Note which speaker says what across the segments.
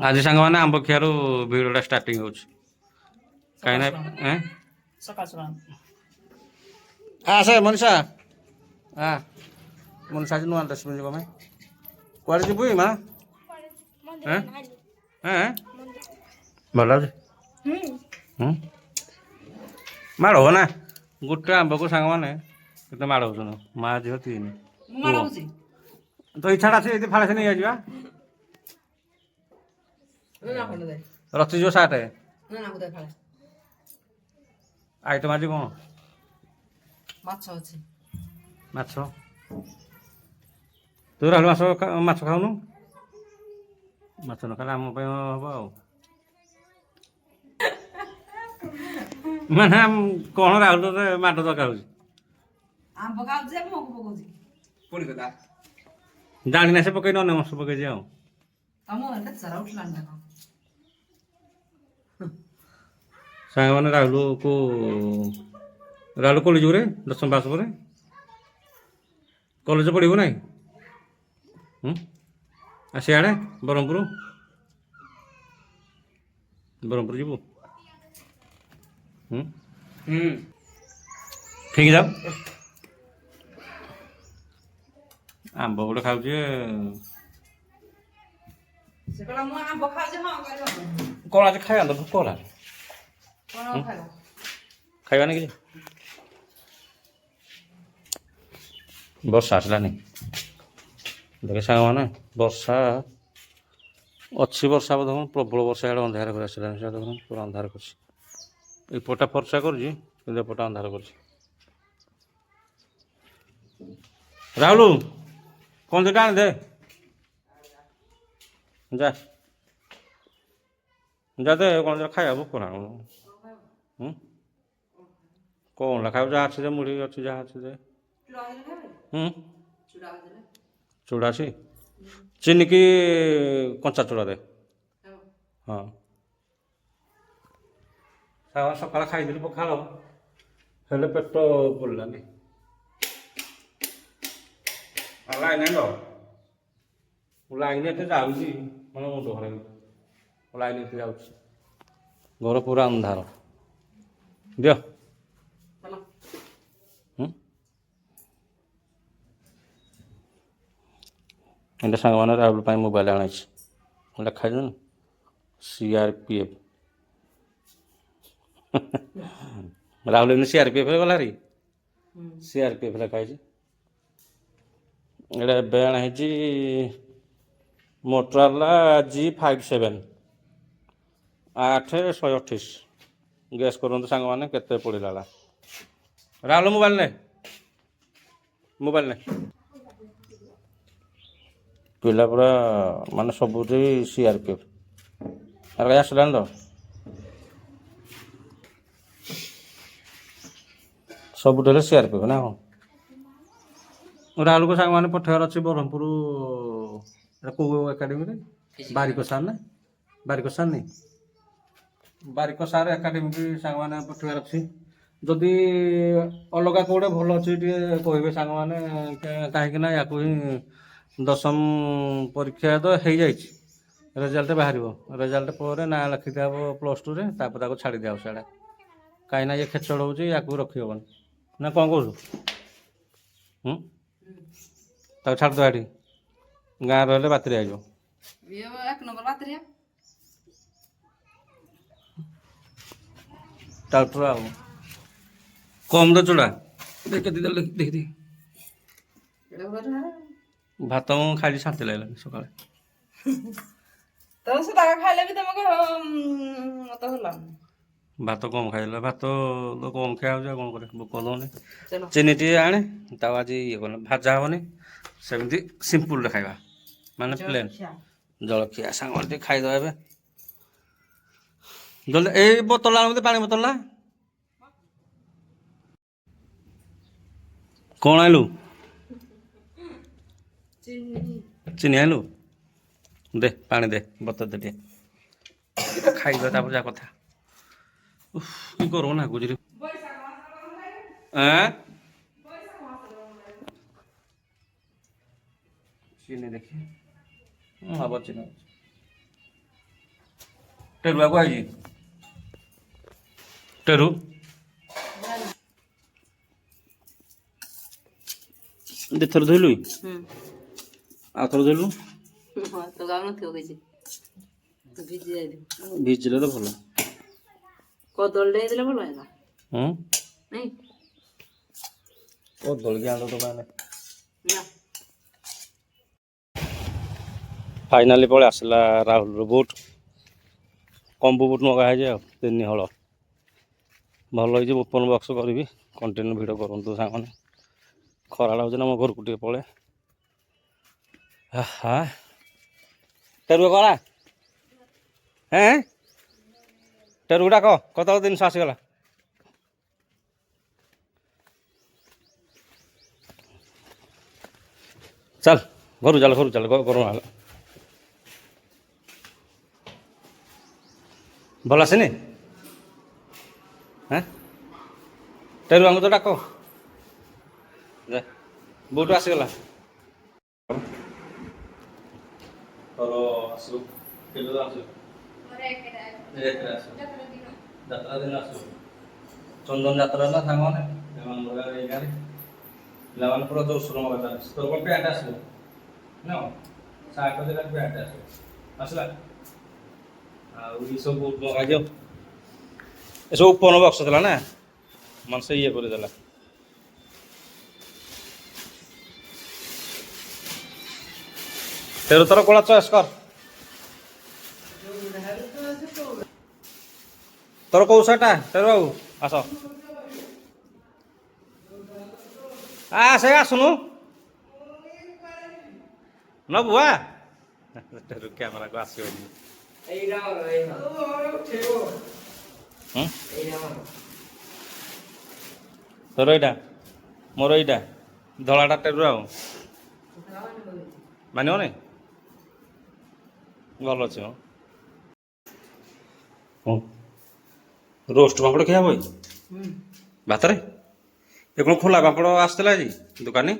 Speaker 1: ଆଜି ସାଙ୍ଗମାନେ ଆମ୍ବ ଖିଆରୁ ଭିଡ଼ିଓଟା ଷ୍ଟାର୍ଟିଂ ହେଉଛି କାହିଁକି ନା
Speaker 2: ସକାଳ ସକାଳ
Speaker 1: ଆସେ ମନୀଷା ମନୀଷା ଆଜି ନୂଆ ଡ୍ରେସ୍ ପିନ୍ଧିବ ପାଇଁ କୁଆଡ଼େ ଯିବୁ ମା ଭଲ ଲାଗୁଛି ମାଡ଼ ହବ ନା ଗୋଟେ ଆମ୍ବକୁ ସାଙ୍ଗମାନେ କେତେ ମାଡ଼ ହଉଛନ୍ତି ମା ଝିଅ ତିନି ପୁଅ ତ ଇଚ୍ଛାଟା ଅଛି ଏଠି ଫାଳେ ସେ ନେଇଯିବା ରଚିଯିବ ସାର୍ଟ ଆଇଟମ୍ ଆଜି କ'ଣ
Speaker 2: ମାଛ ଅଛି
Speaker 1: ମାଛ ତୁ ରାହୁଲ ମାଛ ଖାଉନୁ ମାଛ ନ ଖାଇଲେ ଆମ ପାଇଁ ହବ ଆଉ ମାନେ କ'ଣ ରାହୁଲ ମାଡ଼ ଦରକାର ହଉଛି
Speaker 2: ଆମ୍ବ ଖାଉଛି ମଗୁ ପକଉଛି
Speaker 1: ପୁଣି କଥା ଜାଣିନା ସେ ପକେଇନି ଅନ୍ୟ ମାଛ ପକେଇଛି ଆଉ
Speaker 2: ତମ ସାରା ଉଠିଲାଣି ନା କ'ଣ
Speaker 1: ସାଙ୍ଗମାନେ ରାହୁଲକୁ ରାହୁଲ କଲେଜ ଯିବୁ ରେ 10ମ ପାସ୍ ପରେ କଲେଜ ପଢ଼ିବୁ ନାହିଁ ସିଆଡ଼େ ବ୍ରହ୍ମପୁର ଯିବୁ ଠିକ୍ ଯାଉ ଆମ୍ବ ଗୋଟେ ଖାଉଛି କ'ଣ ଆଜି ଖାଇବା ତ ଭୋକ ହେଲା ଖାଇବାନି କିଛି ବର୍ଷା ଆସିଲାନି ଦେଖେ ସାଙ୍ଗମାନେ ବର୍ଷା ଅଛି ବର୍ଷା ବୋଧେ ପ୍ରବଳ ବର୍ଷା ଇଆଡ଼େ ଅନ୍ଧାର କରି ଆସିଲାନି ସେ ଦେଖୁନ ପୁରା ଅନ୍ଧାର କରିଛି ଏପଟା ଫର୍ଷା କରୁଛି କିନ୍ତୁ ଏପଟା ଅନ୍ଧାର କରୁଛି ରାହୁଲ କ'ଣ ଦୁଇଟା ଆଣି ଦେ ଯା ଦେ କ'ଣ ଖାଇବା ଭୋକ ନା କ'ଣ ଖାଇବୁ ଯାହା ଅଛି ଯେ ମୁଢ଼ି ଅଛି ଯାହା ଅଛି ଯେ ଚୁଡ଼ା ଅଛି ଚିନି କି କଞ୍ଚା ଚୁଡ଼ା ଦେ ହଁ ସକାଳେ ଖାଇଦେଲି ପଖାଳ ହେଲେ ପେଟ ପଡ଼ିଲାନି ଲାଇନ୍ ଲାଇନ୍ ଏତେ ଯାଉଛି ମାନେ ମୁଣ୍ଡ ଖରାପ ଲାଇନ୍ ଏତେ ଯାଉଛି ଘର ପୁରା ଅନ୍ଧାର ଦିଅ ଏଇଟା ସାଙ୍ଗମାନେ ରାହୁଲ ପାଇଁ ମୋବାଇଲ ଆଣିଛି ଲେଖାଯିବନି CRPF ରାହୁଲ ଏମିତି CRPF ଗଲା ରେ CRPF ଲେଖା ହେଇଛି ଏଇଟା ଏବେ ଆଣା ହେଇଛି ମୋଟରୋଲା G57 8/128 ଗ୍ୟାସ୍ କରନ୍ତୁ ସାଙ୍ଗମାନେ କେତେ ପଡ଼ିଲା ରାହୁଲ ମୋବାଇଲ ନେ ପିଲା ପୁରା ମାନେ ସବୁଠି CRPF ଆସିଲାଣି ତ ସବୁଠି ହେଲେ CRPF ନା କ'ଣ ରାହୁଲକୁ ସାଙ୍ଗମାନେ ପଠେଇବାର ଅଛି ବ୍ରହ୍ମପୁର କେଉଁ ଏକାଡେମୀରେ ବାରିକସାର ଏକାଡେମୀ ସାଙ୍ଗମାନେ ପଠେଇବାର ଅଛି ଯଦି ଅଲଗା କେଉଁଟେ ଭଲ ଅଛି ଟିକେ କହିବେ ସାଙ୍ଗମାନେ କାହିଁକି ନା ୟାକୁ ହିଁ 10ମ ପରୀକ୍ଷା ତ ହେଇଯାଇଛି ରେଜଲ୍ଟ ବାହାରିବ ରେଜଲ୍ଟ ପରେ ନାଁ ଲେଖିଦିଆହବ +2ରେ ତାପରେ ତାକୁ ଛାଡ଼ି ଦିଆହବ ସିଆଡ଼େ କାହିଁକି ନା ଇଏ ଖେଚଡ଼ ହେଉଛି ୟାକୁ ରଖିହେବନି ନା କ'ଣ କହୁଛୁ ତାକୁ ଛାଡ଼ିଦେବା ଏଠି ଗାଁ ରହିଲେ ବାତିରେ ହେଇଯିବ ଡାକ୍ତର ଆଉ କମ୍ ତ ଚୁଡ଼ା ଦେଖି ଭାତ ମୁଁ ଖାଇଲି ଶାନ୍ତି ଲାଗିଲାନି ସକାଳେ ଭାତ କମ୍ ଖାଇଲା ଭାତ ତ କମ୍ ଖିଆ ହେଉଛି ଆଉ କ'ଣ କରିବା ଭୋକ ଦେଉନି ଚିନି ଟିକେ ଆଣେ ତାକୁ ଆଜି ଇଏ କଲେ ଭଜା ହେବନି ସେମିତି ସିମ୍ପୁଲରେ ଖାଇବା ମାନେ ପ୍ଲେନ୍ ଜଳଖିଆ ସାଙ୍ଗମାନେ ଟିକେ ଖାଇଦେବା ଏବେ ଜଲ୍ଦି ଏଇ ବୋତଲ ଆଣ ପାଣି ବୋତଲ କ'ଣ ଆଣିଲୁ ଚିନି ଆଣିଲୁ ଦେ ପାଣି ଦେ ବୋତଲ ଦେ ଟିକେ ଖାଇବା ତାପରେ ଯାହା କଥା କି କରୁ ନା ଗୁଜୁରି ଚିନି ଦେଖି ହବ ଚିନି ଟେରୁଆକୁ ଆଇଛି ଟେରୁ ଦିଥର ଧୋଇଲୁ ଆଉ ଥର ଧୋଇଲୁ
Speaker 2: ତ ଗାଉନଥିବ କିଛି ଭିଜି ଯାଇଥିବ
Speaker 1: ଭିଜିଲେ ତ ଭଲ
Speaker 2: କଦଳୀଟେ ହେଇଥିଲେ ଭଲ ହେଇଥିଲା
Speaker 1: ହୁଁ
Speaker 2: ନାଇଁ
Speaker 1: କଦଳୀ ଆଣିଲ ତ ମାନେ
Speaker 2: ନା
Speaker 1: ଫାଇନାଲି ପଳେଇ ଆସିଲା ରାହୁଲର ବୁଟ୍ କମ୍ବୁ ବୁଟ୍ ମଗା ହେଇଛି ଆଉ 3 ହଳ ଭଲ ହେଇଛି ଓପନ୍ ବକ୍ସ କରିବି କଣ୍ଟିନ୍ୟୁ ଭିଡ଼ିଓ କରନ୍ତୁ ସାଙ୍ଗମାନେ ଖରା ଲାଗୁଛି ନା ମୋ ଘରକୁ ଟିକେ ପଳେ ହା ଟେରୁଆ କଲା ହେଁ ଟେରୁକୁ ଡାକ କତ ଜିନିଷ ଆସିଗଲା ଚାଲ ଘରୁ ଚାଲ ଗରମ ହେଲା ଭଲ ଆସିନି হ্যাঁ ଟେରୁ ଆମକୁ ତ ଡାକ ଯା ବୁଟ୍ ଆସିଗଲା ତୋର ଆସିବ କେବେ ଆସିବ ଯାତ୍ରା ଦିନ ଆସିବ ଚନ୍ଦନ ଯାତ୍ରା ନା ସାଙ୍ଗମାନେ ଏଇଗାରେ ପିଲାମାନେ ପୁରା ଜୋରସୋର ମଗା ଚାଲିଛି ତୋର କ'ଣ ପ୍ୟାଣ୍ଟ ଆସିବ ନା ସାର୍ଟ ଜାଗାରେ ପ୍ୟାଣ୍ଟ ଆସିବ ଆସିଲା ଆଉ ଏସବୁ ବୁଟ୍ ମଗାଯିବ ଏସବୁ ଓପନ୍ ବକ୍ସ ଥିଲା ନା ମାନେ ସେ ଇଏ କରିଦେଲା ତେର ତୋର କୋଳା ଚଏସ୍ କର ତୋର କୋଉ ସାର୍ଟଟା ତେର ବାବୁ ଆସ ସେ ଆସୁନୁ ନବୁ ତେରୁ କ୍ୟାମେରାକୁ ଆସିବନି ତୋର ଏଇଟା ମୋର ଏଇଟା ଧଳାଟା ଟେରୁ ଆଉ ମାନିବନି ଭଲ ଅଛି ହଁ ରୋଷ୍ଟ ପାମ୍ପଡ଼ ଖିଆ ହବ ଭାତରେ ଏ କ'ଣ ଖୋଲା ପାମ୍ପଡ଼ ଆସିଥିଲା ଆଜି ଦୋକାନୀ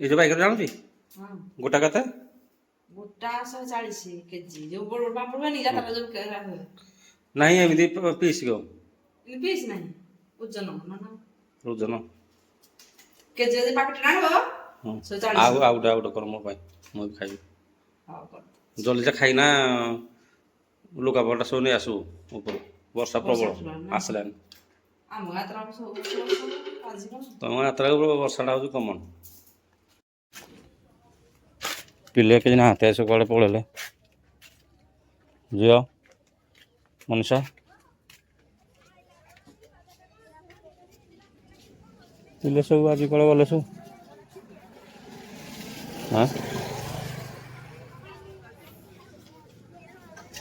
Speaker 1: ଏ ଯେଉଁ ବାଇକରେ ଜାଣୁଛି ଗୋଟା କେତେ
Speaker 2: ଗୋଟା 140 କେଜି ଯୋଉ ବଡ଼ ପାମ୍ପଡ଼ ହୁଏନି ଯାତ୍ରା ଯୋଉ ହୁଏ
Speaker 1: ନାହିଁ ଏମିତି ପିସ୍ ଗো
Speaker 2: ପିସ୍ ନାହିଁ ଓଜନ
Speaker 1: ଓଜନ
Speaker 2: କେଜି ଯଦି ପାକେଟ ଆଣିବ
Speaker 1: ଆଉ ଗୋଟେ କର ମୋ ପାଇଁ ମୁଁ ବି ଖାଇବି ଜଲ୍ଦି ଖାଇନା ଲୁଗାପଟା ସବୁ ନେଇ ଆସିବୁ ଉପରୁ ବର୍ଷା ପ୍ରବଳ ଆସିଲାନି ତମ ଯାତ୍ରାକୁ ବର୍ଷାଟା ହେଉଛି କମନ୍ ପିଲେ କିଛି ନାହାନ୍ତି ଆସି କୁଆଡ଼େ ପଳେଇଲେ ଝିଅ ମନୀଷା ପିଲେ ସବୁ ଆଜି କୁଆଡ଼େ ଗଲେ ସବୁ ହଁ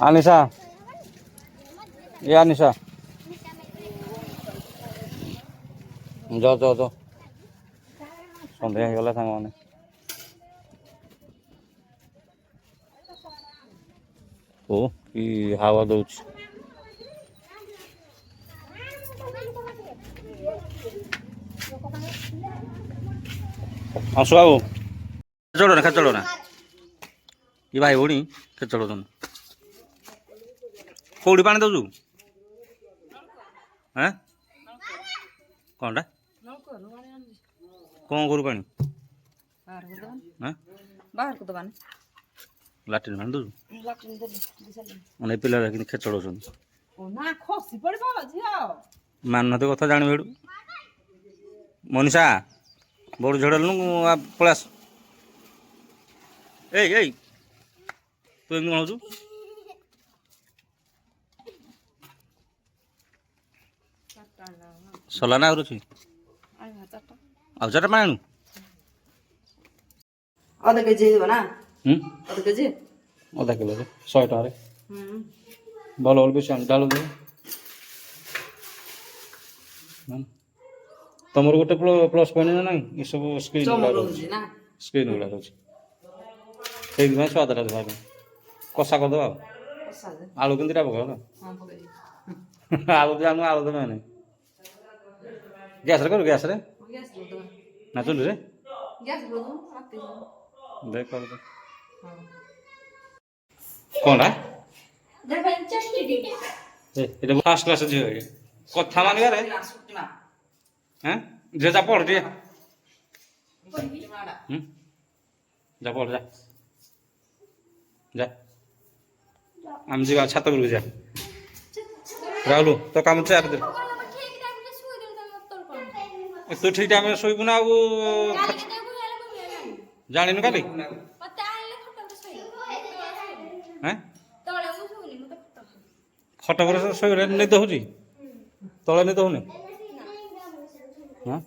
Speaker 1: ଆନିଶା ଆନିଶା ଯାଅ ସନ୍ଧ୍ୟା ହେଇଗଲା ସାଙ୍ଗମାନେ ଓ କି ହାୱା ଦଉଛି ଆସୁ ବାବୁ ଖେଚଡ଼ ଏ ଭାଇ ଭଉଣୀ ଖେଚଡ଼ କୋଉଠି ପାଣି ଦଉଛୁ କ'ଣଟା କ'ଣ କରୁ ପାଣି ଲାଟ୍ରିନ୍ ପାଣି ଦଉଛୁ ମାନେ ପିଲା କିନ୍ତୁ ଖେଚଡ଼ ଅଛନ୍ତି ମାନନ୍ତି କଥା ଜାଣିବେ ଏଠୁ ମନୀଷା ବଡ଼ ଝଡ଼ଲୁ ପଳେଇ ଆସ ଏଇ ତୁ ଏମିତି କ'ଣ ହଉଛୁ ସଲା ନା ଆହୁରି ଅଛି ଆଉ ଚାରିଟା ପାଣି ଆଣୁ
Speaker 2: ଅଧା କେଜି ହେଇଯିବ ନା ଅଧା କେଜି
Speaker 1: ଅଧା କିଲୋରେ 100 ଟଙ୍କାରେ ଭଲ ବେଶୀ ଆଣୁ ଡାଳୁ ତମର ଗୋଟେ ପ୍ଲସ୍ ପଏଣ୍ଟ ନା ନାହିଁ ଏସବୁ ସ୍କ୍ରିନ୍ ଗୁଡ଼ା ରହୁଛି ସେଇଥିପାଇଁ ସ୍ୱାଦଟା ଦେବା ପାଇଁ କଷା କରିଦେବା ଆଉ ଆଳୁ କିନ୍ତୁ ଦିଟା ପକାଅ ଆଳୁ ଜାଣୁ ଆଳୁ ଦେବେ ନାହିଁ ଗ୍ୟାସ୍ରେ କରୁ ଗ୍ୟାସ୍ରେ ନା ଚୁଲିରେ ଦେଖ କ'ଣଟା এটা ফার্স্ট ক্লাসে ঝিও কথা মানিবারে হ্যাঁ যে যা পড় দিয়ে যা পড় যা যা আমি ଯିବା ଛାତ ଉପରକୁ ଯା ରାହୁଲ ତ କାମ ଚାରି ଦିନ ତୁ ଠିକ ଟାଇମରେ ଶୋଇବୁ ନା ଆଉ ଜାଣିନୁ କାଲି ହେଁ ଖଟ ପରେ ଶୋଇଲେ ନିଦ ହଉଛି ତଳେ ନିଦ ହଉନି ହଁ